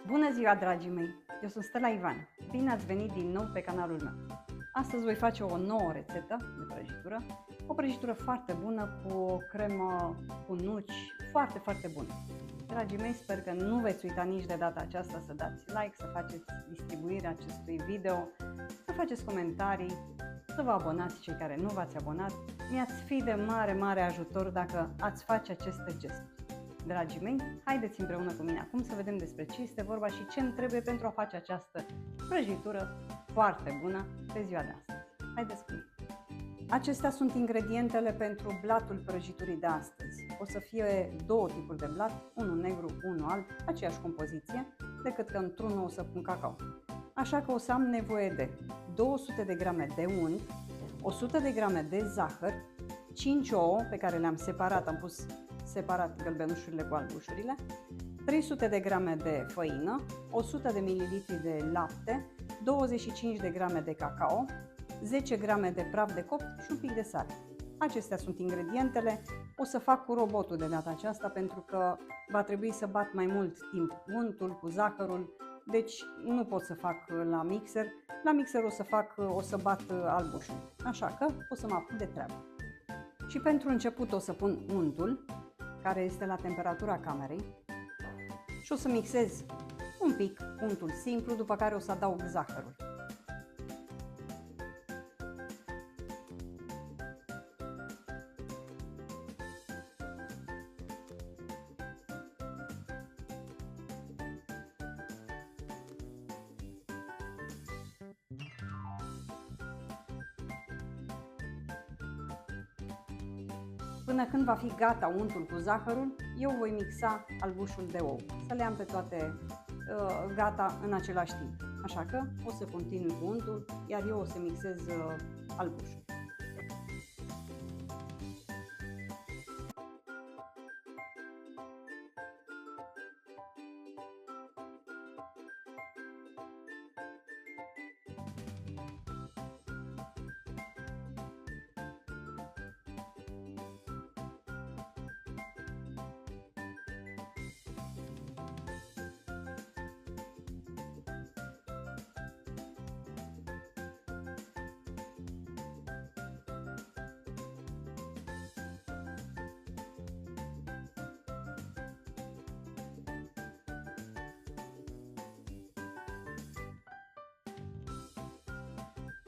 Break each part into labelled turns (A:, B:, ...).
A: Bună ziua, dragii mei! Eu sunt Stella Ivan. Bine ați venit din nou pe canalul meu. Astăzi voi face o nouă rețetă de prăjitură. O prăjitură foarte bună cu o cremă cu nuci foarte bună. Dragii mei, sper că nu veți uita nici de data aceasta să dați like, să faceți distribuirea acestui video, să faceți comentarii, să vă abonați cei care nu v-ați abonat. Mi-ați fi de mare ajutor dacă ați face aceste gesturi. Dragii mei, haideți împreună cu mine acum să vedem despre ce este vorba și ce îmi trebuie pentru a face această prăjitură foarte bună pe ziua de astăzi. Haideți cu mine! Acestea sunt ingredientele pentru blatul prăjiturii de astăzi. O să fie două tipuri de blat, unul negru, unul alb, aceeași compoziție, decât că într-unul o să pun cacao. Așa că o să am nevoie de 200 de grame de unt, 100 de grame de zahăr, 5 ouă pe care le-am separat, am pus separat gălbenușurile cu albușurile, 300 de grame de făină, 100 de ml de lapte, 25 de grame de cacao, 10 grame de praf de copt și un pic de sare. Acestea sunt ingredientele. O să fac cu robotul de data aceasta pentru că va trebui să bat mai mult timp untul cu zahărul, deci nu pot să fac la mixer. La mixer o să bat albușul, așa că o să mă apuc de treabă. Și pentru început o să pun untul, care este la temperatura camerei, și o să mixez un pic untul simplu, după care o să adaug zahărul. Până când va fi gata untul cu zahărul, eu voi mixa albușul de ou, să le am pe toate gata în același timp. Așa că o să continui cu untul, iar eu o să mixez albușul.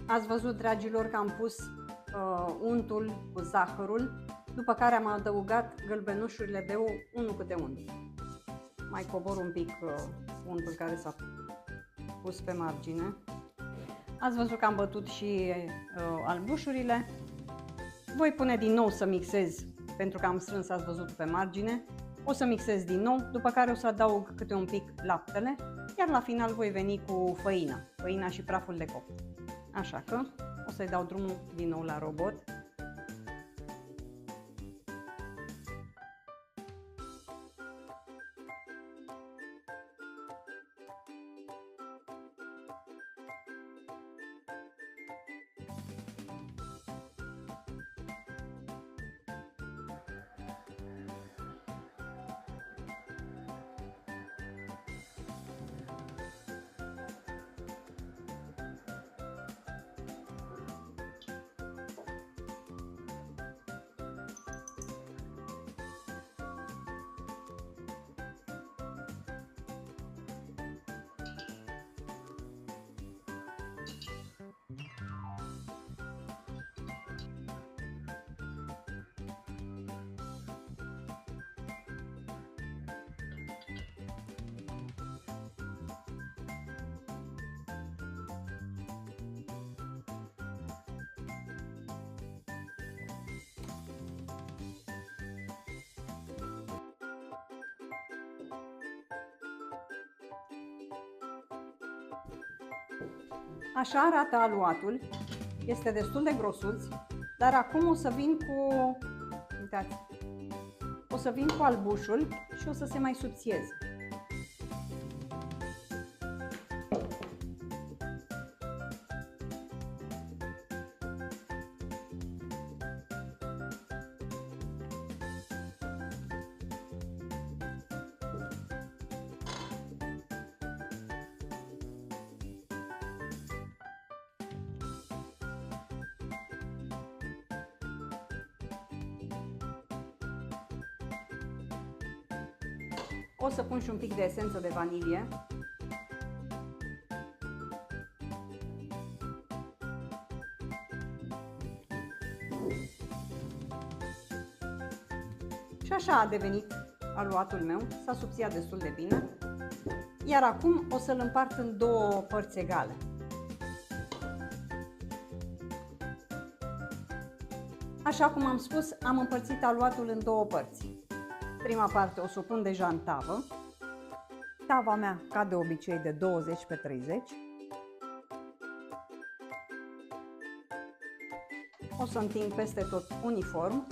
A: Ați văzut, dragilor, că am pus untul cu zahărul, după care am adăugat gălbenușurile de ou, unul câte unul. Mai cobor un pic untul care s-a pus pe margine. Ați văzut că am bătut și albușurile. Voi pune din nou să mixez, pentru că am strâns, ați văzut, pe margine. O să mixez din nou, după care o să adaug câte un pic laptele, iar la final voi veni cu făina și praful de copt. Așa că o să-i dau drumul din nou la robot. Așa arată aluatul, este destul de grosuț, dar acum o să vin cu, uitați, o să vin cu albușul și o să se mai subțieze. O să pun și un pic de esență de vanilie. Și așa a devenit aluatul meu, s-a subțiat destul de bine. Iar acum o să-l împart în două părți egale. Așa cum am spus, am împărțit aluatul în două părți. Prima parte o să o pun deja în tavă. Tava mea, ca de obicei, de 20 pe 30. O să întind peste tot uniform.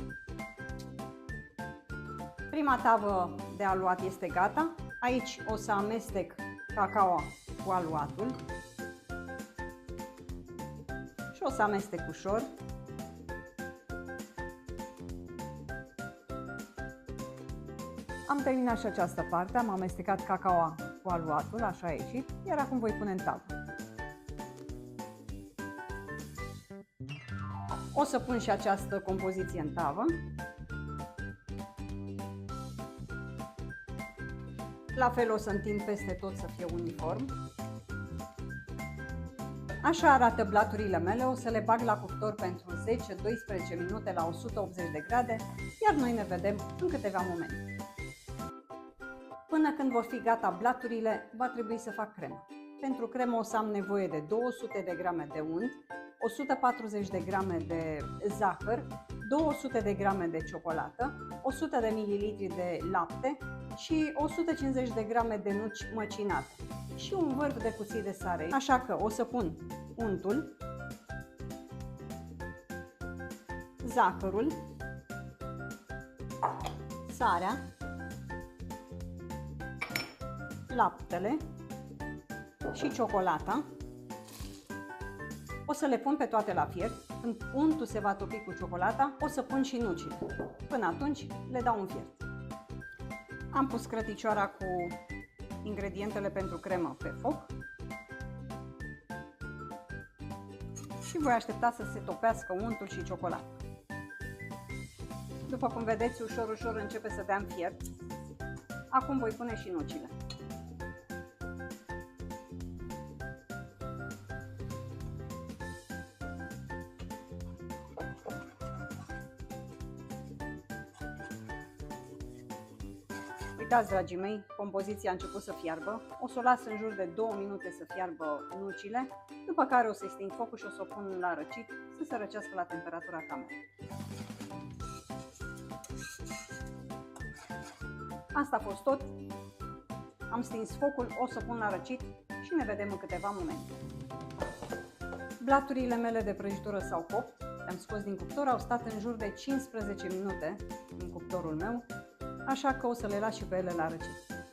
A: Prima tavă de aluat este gata. Aici o să amestec cacao cu aluatul și o să amestec ușor. Am terminat și această parte, am amestecat cacao cu aluatul, așa a ieșit, iar acum voi pune în tavă. O să pun și această compoziție în tavă. La fel o să întind peste tot să fie uniform. Așa arată blaturile mele, o să le bag la cuptor pentru 10-12 minute la 180 de grade, iar noi ne vedem în câteva momente. Până când vor fi gata blaturile, va trebui să fac cremă. Pentru cremă o să am nevoie de 200 de grame de unt, 140 de grame de zahăr, 200 de grame de ciocolată, 100 de ml de lapte și 150 de grame de nuci măcinate și un vârf de cuțit de sare. Așa că o să pun untul, zahărul, sarea, laptele și ciocolata. O să le pun pe toate la fiert. Când untul se va topi cu ciocolata, o să pun și nucile. Până atunci le dau în fiert. Am pus crăticioara cu ingredientele pentru cremă pe foc și voi aștepta să se topească untul și ciocolata. După cum vedeți, ușor începe să dea în fiert. Acum voi pune și nucile. Uitați, dragii mei, compoziția a început să fiarbă. O să o las în jur de 2 minute să fiarbă nucile, după care o să-i sting focul și o să o pun la răcit să se răcească la temperatura camerei. Asta a fost tot. Am stins focul, o să pun la răcit și ne vedem în câteva momente. Blaturile mele de prăjitură s-au copt, le-am scos din cuptor, au stat în jur de 15 minute în cuptorul meu, așa că o să le las și pe ele la răcit.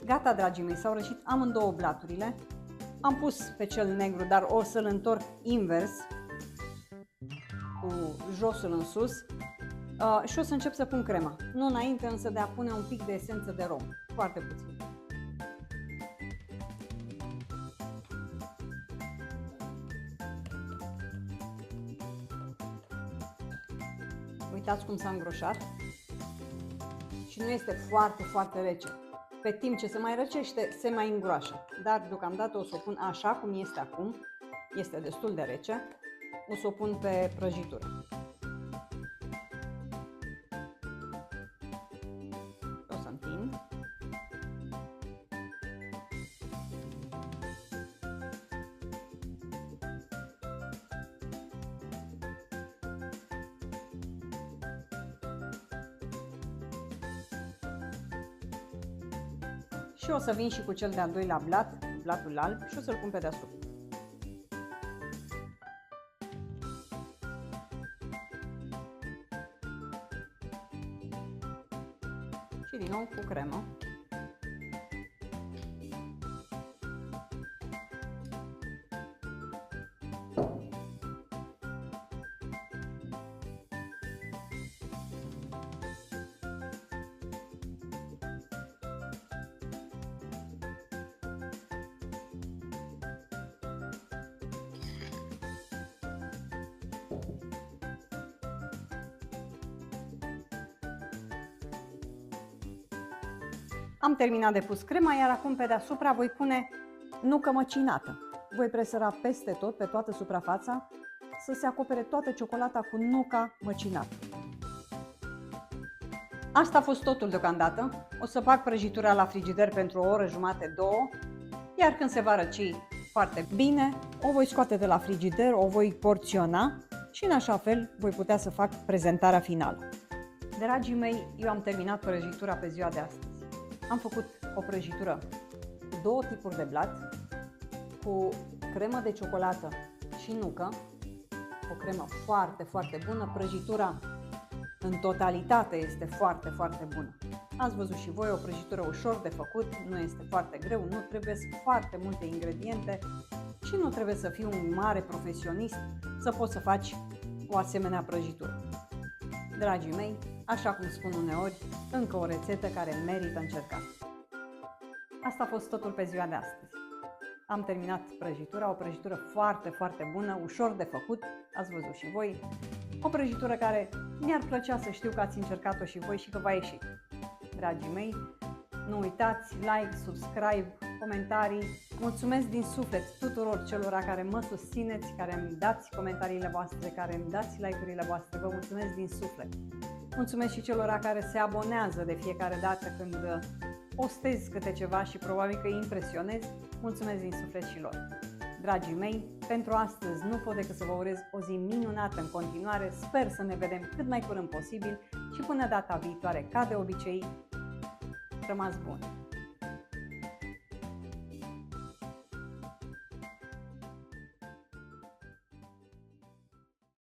A: Gata, dragii mei, s-au răcit amândouă blaturile. Am pus pe cel negru, dar o să-l întorc invers, cu josul în sus, și o să încep să pun crema. Nu înainte însă de a pune un pic de esență de rom, foarte puțin. Uitați cum s-a îngroșat și nu este foarte rece. Pe timp ce se mai răcește, se mai îngroașă, dar deocamdată o să o pun așa cum este acum, este destul de rece, o să o pun pe prăjitură. O să întind. Și o să vin și cu cel de-al doilea blat, blatul alb, și o să-l pun pe deasupra. Și din nou cu cremă. Am terminat de pus crema, iar acum pe deasupra voi pune nucă măcinată. Voi presăra peste tot, pe toată suprafața, să se acopere toată ciocolata cu nuca măcinată. Asta a fost totul deocamdată. O să fac prăjitura la frigider pentru o oră jumate, 2, iar când se va răci foarte bine, o voi scoate de la frigider, o voi porționa și în așa fel voi putea să fac prezentarea finală. Dragii mei, eu am terminat prăjitura pe ziua de astăzi. Am făcut o prăjitură cu 2 tipuri de blat, cu cremă de ciocolată și nucă, o cremă foarte, foarte bună. Prăjitura în totalitate este foarte, foarte bună. Ați văzut și voi, o prăjitură ușor de făcut, nu este foarte greu, nu trebuie foarte multe ingrediente și nu trebuie să fii un mare profesionist să poți să faci o asemenea prăjitură. Dragii mei, așa cum spun uneori, încă o rețetă care merită încercat. Asta a fost totul pe ziua de astăzi. Am terminat prăjitura, o prăjitură foarte, foarte bună, ușor de făcut, ați văzut și voi. O prăjitură care mi-ar plăcea să știu că ați încercat-o și voi și că v-a ieșit. Dragii mei, nu uitați, like, subscribe, comentarii. Mulțumesc din suflet tuturor celor care mă susțineți, care îmi dați comentariile voastre, care îmi dați like-urile voastre. Vă mulțumesc din suflet. Mulțumesc și celor care se abonează de fiecare dată când postez câte ceva și probabil că îi impresionez. Mulțumesc din suflet și lor. Dragii mei, pentru astăzi nu pot decât să vă urez o zi minunată în continuare. Sper să ne vedem cât mai curând posibil și până data viitoare, ca de obicei, rămas bun!